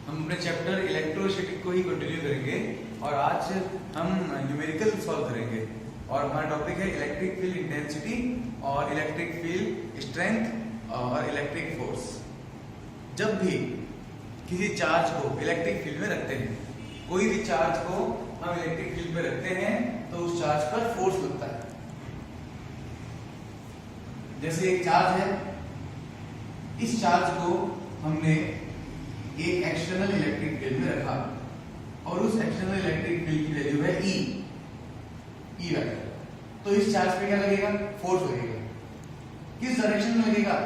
हम अपने chapter electrostatic को ही कंटिन्यू करेंगे और आज हम न्यूमेरिकल सॉल्व करेंगे और हमारा टॉपिक है इलेक्ट्रिक फील्ड इंटेंसिटी और इलेक्ट्रिक फील्ड स्ट्रेंथ और इलेक्ट्रिक फोर्स। जब भी किसी चार्ज को इलेक्ट्रिक फील्ड में रखते हैं, कोई भी चार्ज को हम इलेक्ट्रिक फील्ड में रखते हैं तो उस चार्ज पर फोर्स लगता है। जैसे एक चार्ज है, इस चार्ज को हमने एक एक्सटर्नल इलेक्ट्रिक फील्ड में रखा और उस एक्सटर्नल इलेक्ट्रिक फील्ड की वैल्यू है ई वेक्टर। तो इस चार्ज पे क्या लगेगा? फोर्स लगेगा। किस डायरेक्शन में लगेगा?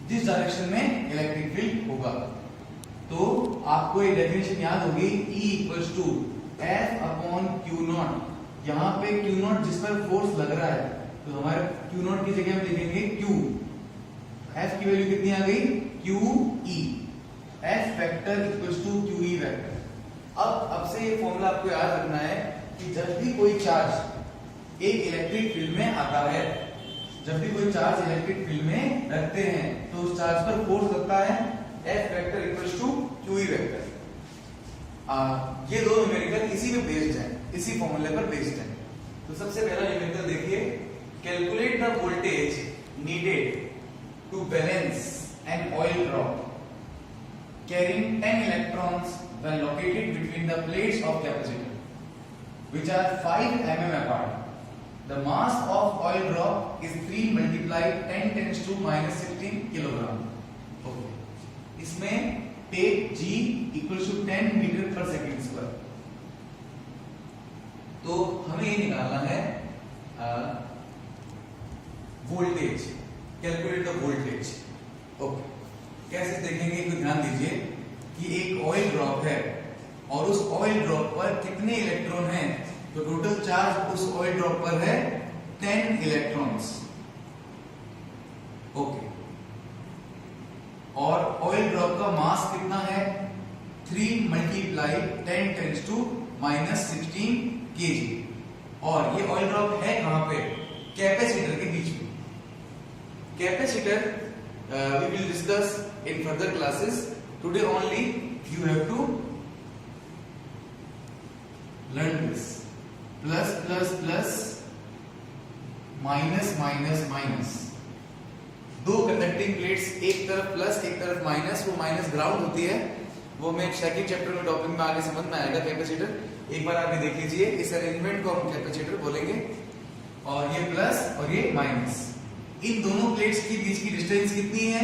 जिस डायरेक्शन में इलेक्ट्रिक फील्ड होगा। तो आपको ये डेफिनेशन याद होगी, E equals to F upon Q0। यहाँ पे Q0 जिस पर फोर्स लग रहा है, तो हमारे Q0 की जगह हम लिखेंगे Q। F की वैल्यू कितनी आ गई? QE। F vector equals to QE vector. अब से ये फॉर्मूला आपको याद रखना है कि जब भी कोई चार्ज एक इलेक्ट्रिक फील्ड में आता है, जब भी कोई चार्ज इलेक्ट्रिक फील्ड में रखते हैं तो उस चार्ज पर फोर्स लगता है F vector equals to QE vector. ये दो न्यूमेरिकल इसी पे बेस्ड है, इसी फॉर्मूले पर बेस्ड है। तो सबसे पहला न्यूमेरिकल देखिए, calculate the voltage needed to balance an oil drop carrying 10 electrons when located between the plates of capacitor which are 5 mm apart. The mass of oil drop is 3 multiplied 10 tends to minus 16 kilogram. Okay. इसमें take G equals to 10 meter per second square. तो हमें ये निकालना है voltage, calculate the voltage. Okay, कैसे देखेंगे? तो ध्यान दीजिए कि एक ऑयल ड्रॉप है और उस ऑयल ड्रॉप पर कितने इलेक्ट्रॉन हैं? तो टोटल चार्ज उस ऑयल ड्रॉप पर है 10 इलेक्ट्रॉन्स। ओके, और ऑयल ड्रॉप का मास कितना है? 3 multiply 10 tens to minus 16 KG. और ये ऑयल ड्रॉप है कहां पे? कैपेसिटर के बीच में। Capacitor we will discuss in further classes. Today only you have to learn this. Plus plus plus minus minus minus। दो कंडक्टिंग प्लेट्स, एक तरफ प्लस एक तरफ माइनस। वो माइनस ग्राउंड होती है, वो मैं सेकंड चैप्टर में टॉपिक में आगे समझ में आएगा। कैपेसिटर एक बार आगे देख लीजिए, इस अरेंजमेंट को हम कैपेसिटर बोलेंगे। और ये प्लस और ये माइनस, इन दोनों प्लेट्स के बीच की डिस्टेंस कितनी है?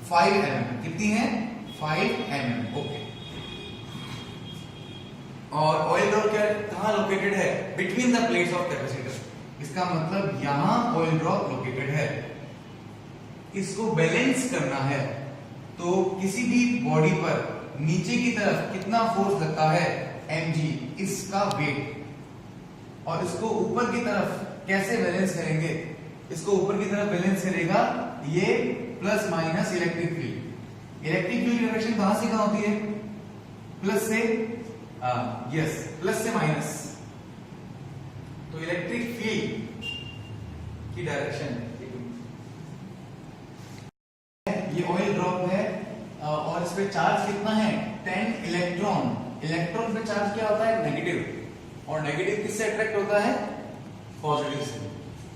5 mm। कितनी है? 5 mm। ओके, और ऑयल ड्रॉप क्या कहां लोकेटेड है? Between the plates of capacitor. इसका मतलब यहां ऑयल ड्रॉप लोकेटेड है। इसको बैलेंस करना है तो किसी भी बॉडी पर नीचे की तरफ कितना फोर्स लगता है? mg, इसका वेट। और इसको ऊपर की तरफ कैसे बैलेंस करेंगे? इसको ऊपर की तरफ बैलेंस करेगा ये plus minus electric field. Electric field direction कहां से कहां होती है? प्लस से यस, प्लस से माइनस। तो इलेक्ट्रिक फील्ड की डायरेक्शन, ये ऑयल ड्रॉप है और इस पे चार्ज कितना है? 10 इलेक्ट्रॉन। इलेक्ट्रॉन पे चार्ज क्या होता है? नेगेटिव। और नेगेटिव किससे अट्रैक्ट होता है? पॉजिटिव से।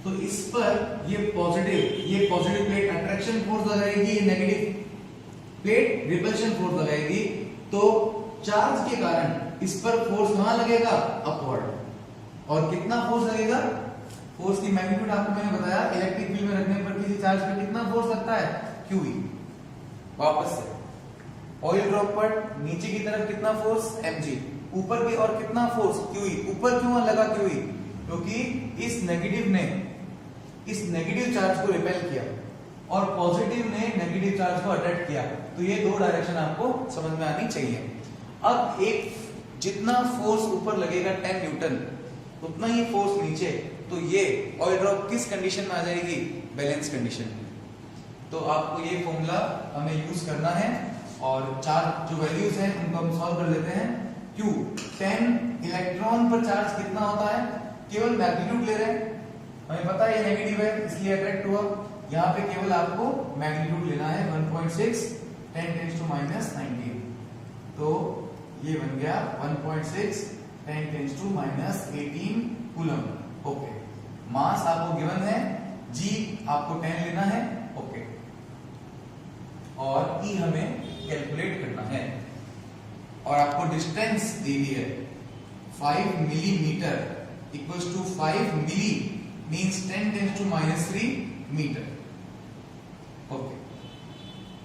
तो इस पर ये पॉजिटिव प्लेट अट्रैक्शन फोर्स लगाएगी, ये नेगेटिव प्लेट रिपल्शन फोर्स लगाएगी। तो चार्ज के कारण इस पर फोर्स कहां लगेगा? अपवर्ड। और कितना फोर्स लगेगा? फोर्स की मैग्नीट्यूड आपको मैंने बताया, इलेक्ट्रिक फील्ड में रखने पर किसी चार्ज पर कितना फोर्स लगता है? QE। वापस से ऑयल ड्रॉप पर नीचे की तरफ कितना फोर्स? mg। ऊपर की और कितना फोर्स? QE। ऊपर क्यों लगा QE? क्योंकि इस नेगेटिव चार्ज को रिपेल किया और पॉजिटिव ने नेगेटिव चार्ज को अट्रैक्ट किया। तो ये दो डायरेक्शन आपको समझ में आनी चाहिए। अब एक जितना फोर्स ऊपर लगेगा 10 न्यूटन, उतना ही फोर्स नीचे। तो ये ऑयल ड्रॉप किस कंडीशन में आ जाएगी? Balance condition. तो आपको ये फॉर्मूला हमें यूज करना है और चार जो वैल्यूज हैं उनको हम सॉल्व कर लेते हैं। Q 10 इलेक्ट्रॉन पर चार्ज कितना होता है? केवल मैग्नीट्यूड ले रहे हैं, हमें पता है ये नेगेटिव है इसलिए अट्रैक्ट हुआ। यहाँ पे केवल आपको मैग्नीट्यूड लेना है 1.6 10 to -19, तो ये बन गया 1.6 10 to -18 कूलम। ओके, मास आपको गिवन है, जी आपको 10 लेना है। ओके, और ई हमें कैलकुलेट करना है, और आपको डिस्टेंस दी हुई है 5 millimetre equals to 5 milli means 10 to -3 metre. Okay,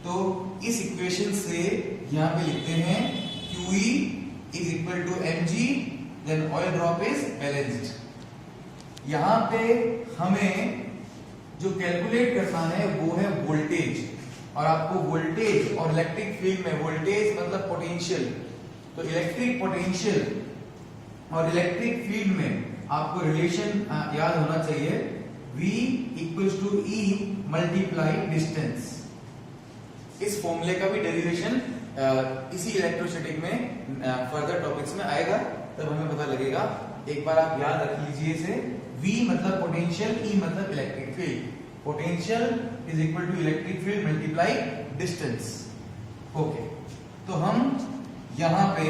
तो इस इक्वेशन से यहां पे लिखते हैं QE is equal to mg, then oil drop is balanced. यहां पे हमें जो कैलकुलेट करना है वो है वोल्टेज, और आपको वोल्टेज और इलेक्ट्रिक फील्ड में, वोल्टेज मतलब पोटेंशियल, तो इलेक्ट्रिक पोटेंशियल और इलेक्ट्रिक फील्ड में आपको रिलेशन याद होना चाहिए, V equals to E multiply distance. इस फॉर्मूले का भी डेरिवेशन इसी इलेक्ट्रोस्टैटिक में फर्दर टॉपिक्स में आएगा, तब हमें पता लगेगा। एक बार आप याद रख लीजिए इसे, V मतलब पोटेंशियल, E मतलब electric field. Potential is equal to electric field multiply distance. Okay, तो हम यहां पे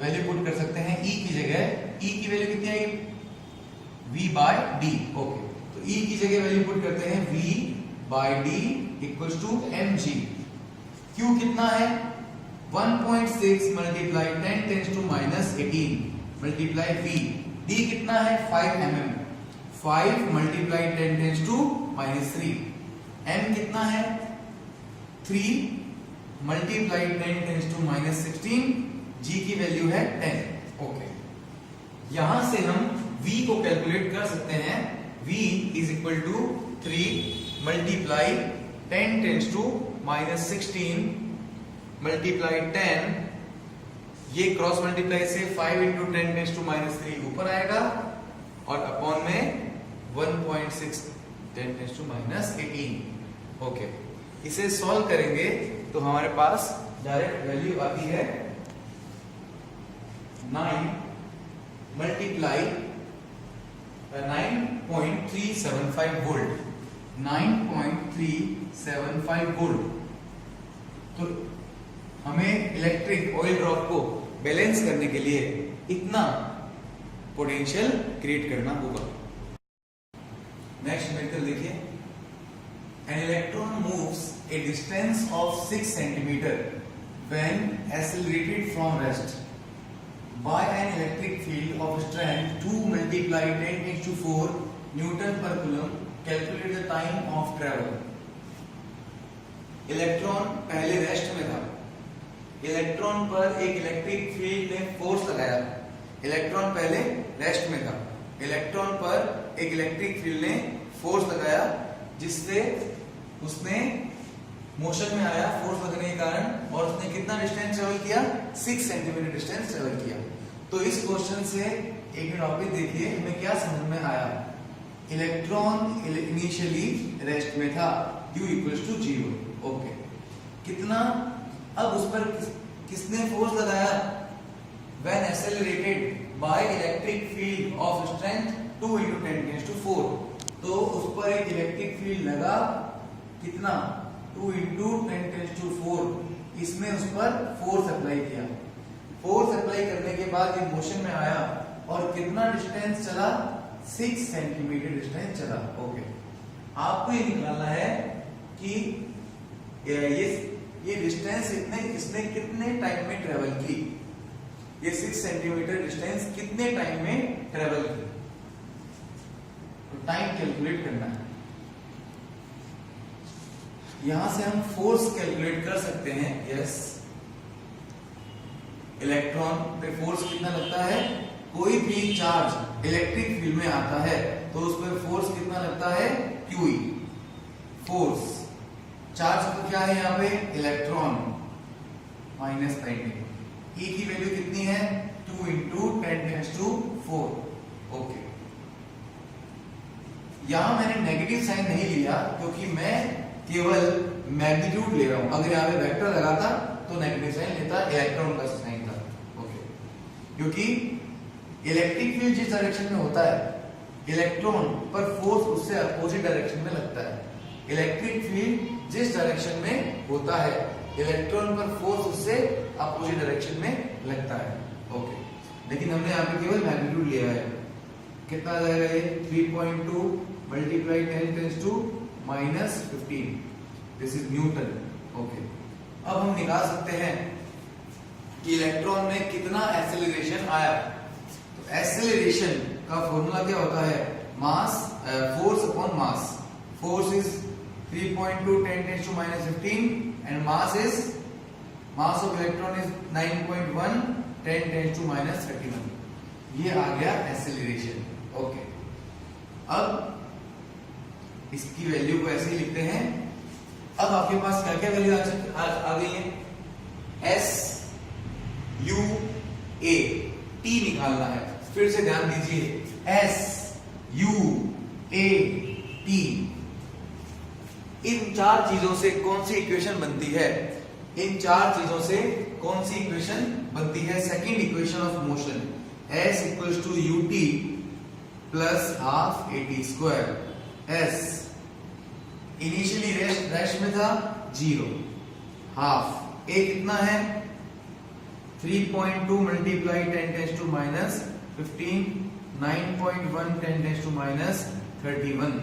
वैल्यू पुट कर सकते हैं E की जगह। E की वैल्यू कितनी आएगी? V by D। ओके, तो E की जगह वैल्यू पुट करते हैं V by D equals to mg। Q कितना है? 1.6 multiply 10 to -18 multiply V। D कितना है? 5 mm, 5 मल्टीप्लाई 10 to -3। M कितना है? 3 मल्टीप्लाई 10 to -16। G की वैल्यू है 10। ओके, यहां से हम V को कैलकुलेट कर सकते हैं। V is equal to 3 multiply 10 to -16 multiply 10, ये क्रॉस मल्टीप्लाई से 5 into 10 to -3 ऊपर आएगा, और अपॉन में 1.6 10 to -18। ओके, इसे सॉल्व करेंगे तो हमारे पास डायरेक्ट वैल्यू आती है 9 मल्टीप्लाई 9.375 वोल्ट। 9.375 वोल्ट। तो हमें इलेक्ट्रिक ऑयल ड्रॉप को बैलेंस करने के लिए इतना पोटेंशियल क्रिएट करना होगा। नेक्स्ट न्यूमेरिकल देखिए, an electron moves A distance of 6 centimetre when accelerated from rest by an electric field of strength 2 multiplied 10 to 4 Newton per coulomb, calculate the time of travel। Electron पहले rest में था, electron पर एक electric field ने force लगाया। Electron पहले rest में था, इलेक्ट्रॉन पर एक इलेक्ट्रिक फील्ड ने फोर्स लगाया, जिससे उसने मोशन में आया फोर्स लगने के कारण, और उसने कितना डिस्टेंस ट्रेवल किया? 6 सेंटीमीटर डिस्टेंस ट्रेवल किया। तो इस क्वेश्चन से एक टॉपिक देखिए, हमें क्या समझ में आया। इलेक्ट्रॉन इनिशियली रेस्ट में था, U इक्वल्स टू 0। ओके, कितना? अब उस पर किसने फोर्स लगाया? When accelerated by electric field of strength 2 into 10 to 4। तो उस पर एक इलेक्ट्रिक फील्ड लगा, कितना? 2 into 10 to 4। इसमें उस पर फोर्स अप्लाई किया। फोर्स अप्लाई करने के बाद ये मोशन में आया, और कितना डिस्टेंस चला? 6 सेंटीमीटर डिस्टेंस चला। ओके, आपको ये निकालना है कि ये डिस्टेंस इसने कितने टाइम में ट्रेवल की। ये 6 सेंटीमीटर डिस्टेंस कितने टाइम में ट्रेवल की, तो टाइम कैलकुलेट करना है। यहां से हम फोर्स कैलकुलेट कर सकते हैं। यस, इलेक्ट्रॉन पे फोर्स कितना लगता है? कोई भी चार्ज इलेक्ट्रिक फील्ड में आता है तो उस पर फोर्स कितना लगता है? QE। फोर्स चार्ज तो क्या है यहाँ पे? इलेक्ट्रॉन -19। E की वैल्यू कितनी है? 2 into 10 to 4। ओके, यहां मैंने नेगेटिव साइन नहीं लिया क्योंकि मैं केवल मैग्नीट्यूड ले रहा हूं। अगर यहाँ पे वेक्टर लगाता तो नेगेटिव साइन लेता, इलेक्ट्रॉन का साइन था। ओके, क्योंकि इलेक्ट्रिक फील्ड जिस डायरेक्शन में होता है इलेक्ट्रॉन पर फोर्स उससे अपोजिट डायरेक्शन में लगता है। इलेक्ट्रिक फील्ड जिस डायरेक्शन में होता है, इलेक्ट्रॉन पर फोर्स उससे अपोजिट डायरेक्शन में लगता है। ओके, लेकिन हमने यहाँ पे केवल मैग्नीट्यूड लिया है। कितना आ जाएगा ये? 3.2 multiply 10⁻⁻15, this is Newton. Okay, अब हम निकाल सकते हैं कि इलेक्ट्रॉन में कितना एक्सेलरेशन आया। तो एक्सेलरेशन का फॉर्मूला क्या होता है? Mass, force upon mass. Force is 3.2 10⁻⁻15 and mass of electron is 9.1 10⁻⁻31। ये आ गया एक्सेलरेशन। ओके, अब इसकी वैल्यू को ऐसे ही लिखते हैं। अब आपके पास क्या क्या वैल्यू आ गई है? एस यू ए टी निकालना है। फिर से ध्यान दीजिए, एस यू ए टी, इन चार चीजों से कौन सी इक्वेशन बनती है? इन चार चीजों से कौन सी इक्वेशन बनती है? Second equation of motion, S equals to U T plus half A T square. S initially rest में था 0, हाफ ए कितना है? 3.2 मल्टीप्लाई 10⁻⁻15, 9.1 10⁻⁻31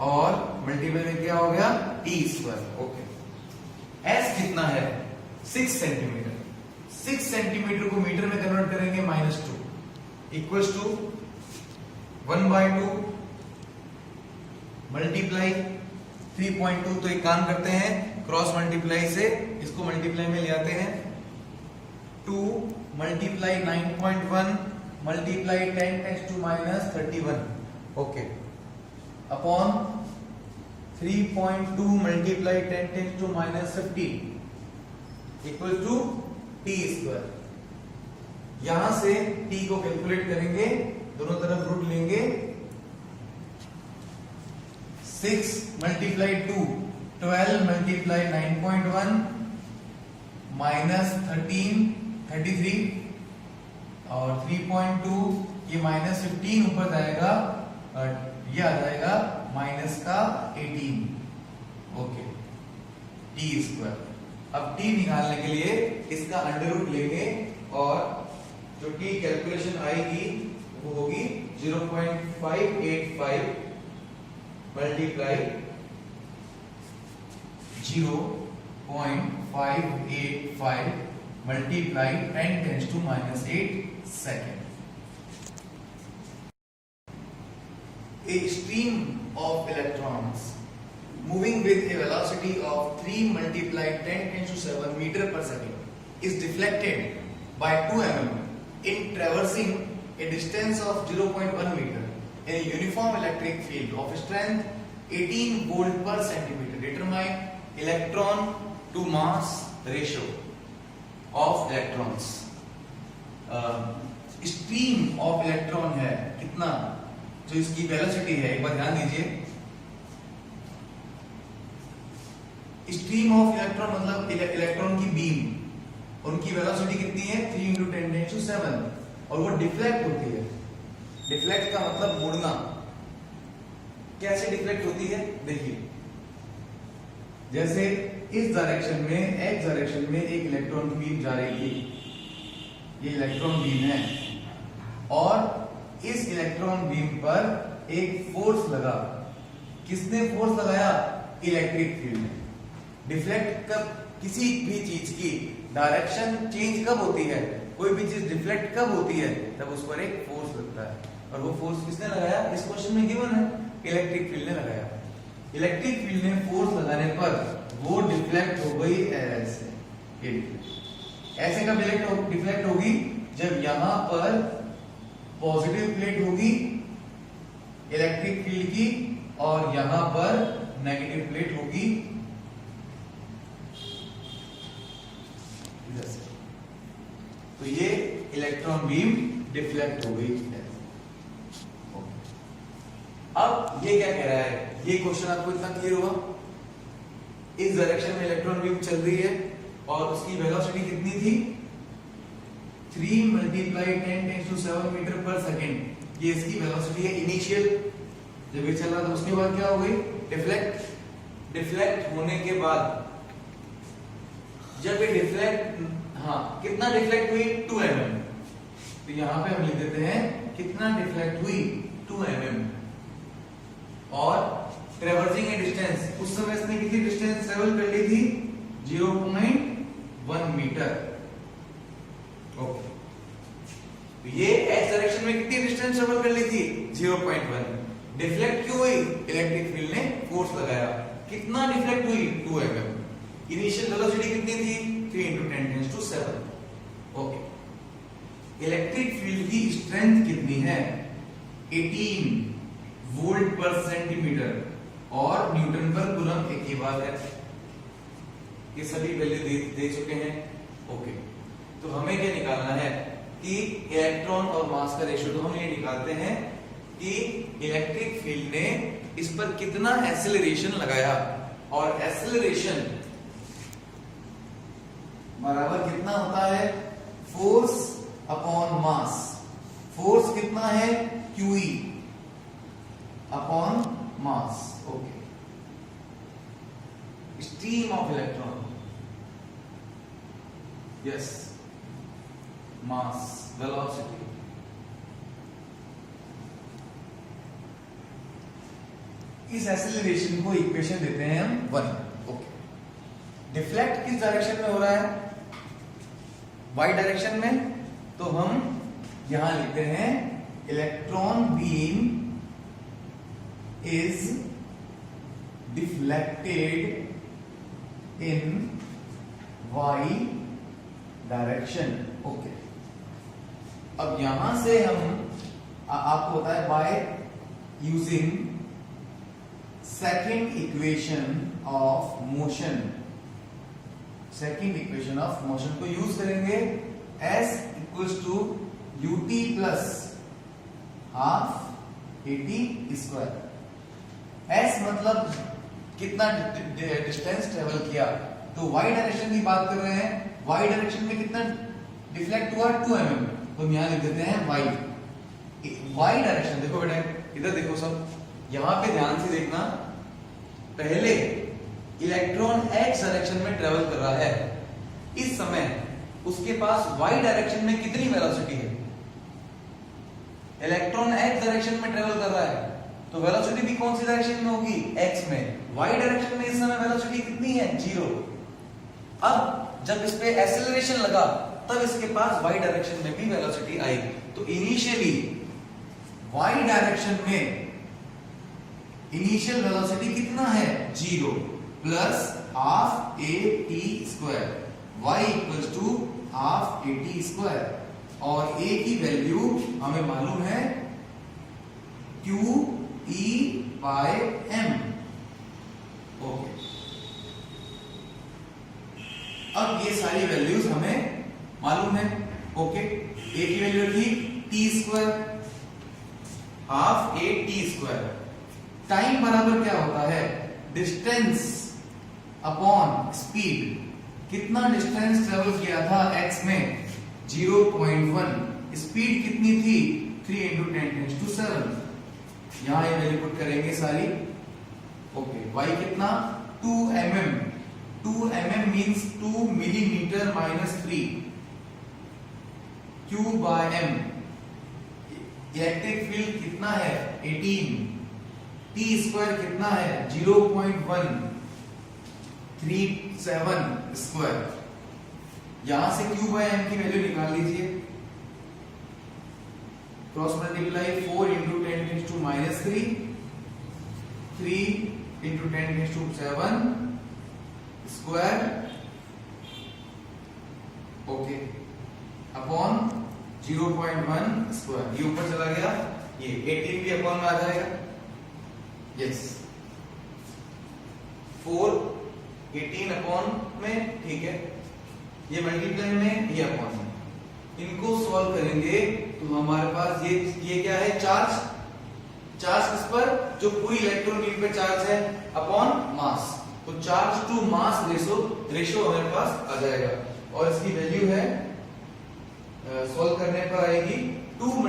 और मल्टीप्लाई में क्या हो गया? T square. ओके, एस कितना है? 6 सेंटीमीटर। 6 सेंटीमीटर को मीटर में कन्वर्ट करेंगे -2 इक्वल्स टू 1/2 मल्टीप्लाई 3.2। तो एक काम करते हैं, क्रॉस मल्टीप्लाई से इसको मल्टीप्लाई में ले आते हैं। 2 multiply 9.1 multiply 10⁻⁻31, okay, upon 3.2 multiply 10⁻⁻15 equal to T square. यहां से टी को कैलकुलेट करेंगे, दोनों तरफ रूट लेंगे। 6 मल्टीप्लाई 2 12 मल्टीप्लाई 9.1 -13 33 और 3.2 ये -15 ऊपर जाएगा, ये आ जाएगा माइनस का 18। Okay, T square. अब टी निकालने के लिए इसका अंडर रूट लेंगे और जो टी कैलकुलेशन आएगी वो होगी 0.585 multiply 0.585 multiply 10⁻⁻8 second. A stream of electrons moving with a velocity of 3 multiplied 10⁻⁷ meter per second is deflected by 2 mm in traversing a distance of 0.1 meter in a uniform electric field of strength 18 volt per centimeter. Determine electron to mass ratio of electrons. Stream of electron है कितना, जो इसकी velocity है, एक बार ध्यान दीजिए। Stream of electron मतलब electron की बीम, उनकी वेलोसिटी कितनी है? 3 × 10⁻⁷ और वो डिफ्लेक्ट होती है। डिफ्लेक्ट का मतलब मुड़ना। कैसे डिफ्लेक्ट होती है? देखिए, जैसे इस डायरेक्शन में, एक्स डायरेक्शन में एक इलेक्ट्रॉन की बीम जा रही थी, ये इलेक्ट्रॉन बीम है, और इस इलेक्ट्रॉन बीम पर एक फोर्स लगा। किसने फोर्स लगाया? इलेक्ट्रिक फील्ड ने। डिफ्लेक्ट कब, किसी भी चीज की डायरेक्शन चेंज कब होती है, कोई भी चीज डिफ्लेक्ट कब होती है? जब उस पर एक फोर्स लगता है, और वो फोर्स किसने लगाया? इस क्वेश्चन में गिवन है, इलेक्ट्रिक फील्ड ने लगाया। इलेक्ट्रिक फील्ड ने फोर्स लगाने पर वो डिफ्लेक्ट हो गई ऐसे। ऐसे कब डिफ्लेक्ट होगी? जब यहां पर पॉजिटिव प्लेट होगी इलेक्ट्रिक फील्ड की और यहां पर नेगेटिव प्लेट होगी। तो ये इलेक्ट्रॉन बीम डिफ्लेक्ट हो गई है। अब ये क्या कह रहा है? ये क्वेश्चन आपको इतना क्लियर हुआ? इस डायरेक्शन में इलेक्ट्रॉन बीम चल रही है और उसकी वेलोसिटी कितनी थी? 3 मल्टीप्लाई 10⁻⁷ मीटर पर सेकेंड। ये इसकी वेलोसिटी है इनिशियल, जब ये चल रहा था उसके बाद क्या हो गई डिफ्लेक्ट, डिफ्लेक्ट होने के बाद जब ये डिफ्लेक्ट, हाँ कितना डिफ्लेक्ट हुई 2 mm, तो यहां पे हम लिख देते हैं कितना डिफ्लेक्ट हुई 2 mm, और ट्रेवर्सिंग ए डिस्टेंस, उस समय इसने कितनी डिस्टेंस ट्रेवल कर ली थी 0.1 मीटर। ओके, तो ये एक्स डायरेक्शन में कितनी डिस्टेंस ट्रेवल कर ली थी 0.1। डिफ्लेक्ट क्यों हुई, इलेक्ट्रिक फील्ड ने फोर्स लगाया, कितना डिफ्लेक्ट हुई 2 mm, इनिशियल वेलोसिटी कितनी थी 3 × 10⁷। ओके, इलेक्ट्रिक फील्ड की स्ट्रेंथ कितनी है 18 वोल्ट पर सेंटीमीटर, और न्यूटन पर कूलम एक ही बात है, ये सभी वैल्यू दे चुके हैं। ओके, तो हमें क्या निकालना है कि इलेक्ट्रॉन और मास का रेशियो, तो हम ये निकालते हैं कि इलेक्ट्रिक फील्ड ने इस पर कितना एक्सेलरेशन लगाया, और एक्सेलरेशन बराबर कितना होता है फोर्स अपॉन मास। फोर्स कितना है QE upon mass. Okay, stream of electron, yes, mass, velocity. इस एक्सेलरेशन को इक्वेशन देते हैं हम 1। ओके, डिफ्लेक्ट किस डायरेक्शन में हो रहा है y डायरेक्शन में, तो हम यहां लिखते हैं electron beam is deflected in y direction. Okay, अब यहां से हम आपको होता है by using second equation of motion, सेकेंड इक्वेशन ऑफ मोशन को यूज करेंगे, S equals to ut plus half at²। S मतलब कितना डिस्टेंस ट्रेवल किया, तो y डायरेक्शन की बात कर रहे हैं, y डायरेक्शन में कितना डिफ्लेक्ट हुआ 2 mm, तो हम यहां लिख देते हैं y डायरेक्शन। देखो बेटा इधर देखो सब, यहां पे ध्यान से देखना, पहले इलेक्ट्रॉन x डायरेक्शन में ट्रेवल कर रहा है, इस समय उसके पास y डायरेक्शन में कितनी वेलोसिटी है, इलेक्ट्रॉन x डायरेक्शन में ट्रेवल कर रहा है, तो वेलोसिटी भी कौन सी डायरेक्शन में होगी x में, y डायरेक्शन में इस समय वेलोसिटी कितनी है 0। अब जब इस पे एक्सेलरेशन लगा तब इसके पास y डायरेक्शन में भी वेलोसिटी आई, तो इनिशियली y डायरेक्शन में इनिशियल वेलोसिटी कितना है 0 plus half at², y equals to half at², और a की वैल्यू हमें मालूम है QE/m। ओके, अब ये सारी वैल्यूज हमें मालूम है। ओके, a की वैल्यू थी t², हाफ at²। टाइम बराबर क्या होता है डिस्टेंस अपॉन स्पीड, कितना डिस्टेंस ट्रेवल किया था x में 0.1, स्पीड कितनी थी 3 × 10⁷। यहां ये वैल्यू पुट करेंगे सारी। ओके, y कितना 2 mm, 2 mm means 2 millimetre -3 Q/m। Electric field कितना है 18, t² कितना है 0.137²। यहां से Q/m की वैल्यू निकाल लीजिए, क्रॉस मल्टीप्लाई 4 × 10⁻³ 3 × 10⁷²। ओके, अपॉन 0.1², ये ऊपर चला गया, ये 18 भी अपॉन में आ जाएगा, यस 4 18 अपॉन में, ठीक है, ये मल्टीप्लाई में, ये अपॉन में, इनको सॉल्व करेंगे तो हमारे पास ये क्या है चार्ज, चार्ज किस पर, जो पूरी इलेक्ट्रॉन बीम पे चार्ज है अपॉन मास, तो चार्ज टू मास रेशियो हमारे पास आ जाएगा, और इसकी वैल्यू है सॉल्व करने पर आएगी 2 ×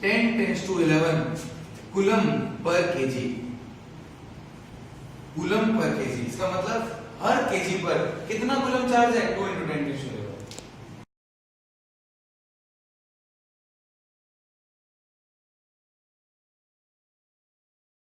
10⁻11 coulomb per KG. Coulomb per KG, इसका मतलब हर केजी पर कितना कूलम चार्ज है? 2 × 10⁻11।